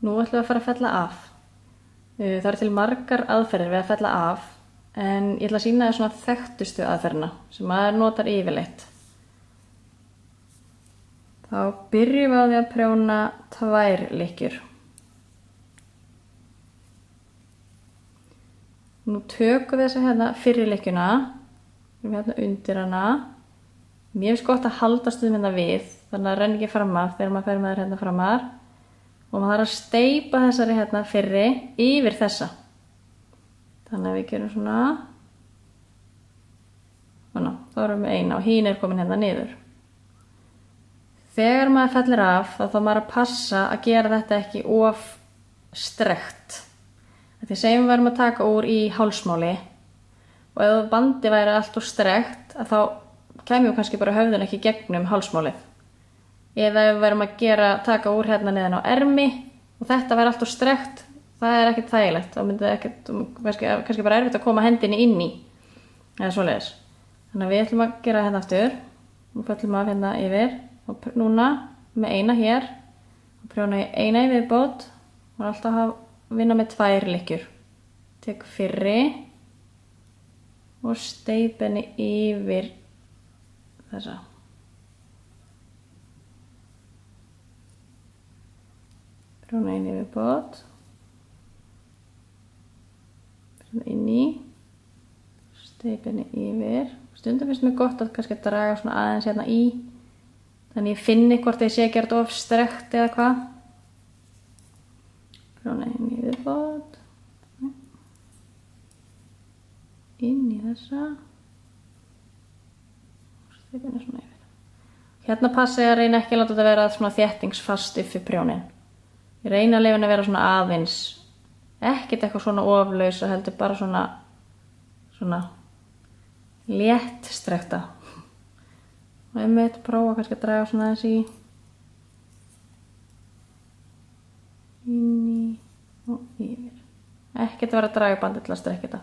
Nú ætlum við að fara að fella af. Það eru til margar aðferðir við að fella af, en ég ætla að sýna þér svona þekktustu aðferðina sem maður notar yfirleitt. Þá byrjum við á því að prjóna 2 lykkjur. Nú tökum við þessa hérna fyrri lykkjuna, við hérna undir hana. Mér finnst gott að halda stundum hérna við, þannig að renni ekki fram af þegar maður fer með þér hérna fram af. Og maður þarf að steypa þessari hérna fyrri yfir þessa. Þannig að við gerum svona. Svona, þá erum við eina og hín komin hérna niður. Þegar maður fellir af, þá þarf maður að passa að gera þetta ekki of strekt. Því segjum við erum að taka úr í hálsmáli og ef bandi væri allt of strekt, þá kemur kannski bara höfðun ekki gegnum hálsmálið. Eða ef við erum að taka úr hérna niðan á ermi og þetta væri allt of strekt, það er ekkert þægilegt. Þá myndi ekkert, kannski bara erfitt að koma hendinni inn í, eða svoleiðis. Þannig að við ætlum að gera hérna aftur. Nú fellum við hérna yfir og núna með eina hér og prjóna ég eina í viðbót og alltaf að vinna með 2 lykkjur. Tek fyrri og steyp henni yfir þessa. Prjóna inn í viðbót. Prjóna inn í. Steyp henni yfir. Stundum finnst mér gott að kannski draga svona aðeins hérna í. Þannig ég finni hvort ég sé að gera þetta of strekt eða hvað. Prjóna inn í viðbót. Inn í þessa. Steyp henni svona yfir. Hérna passa ég að reyna ekki að láta þetta vera svona þéttingsfast upp fyrir prjónin. Ég reyna að leyfa henni að vera svona aðeins. Ekkert eitthvað svona oflausa, heldur bara svona létt strekta. Og einmitt prófa kannski að draga svona aðeins í. Inn í og yfir. Ekkert að vera að draga bandið til að strekka þetta.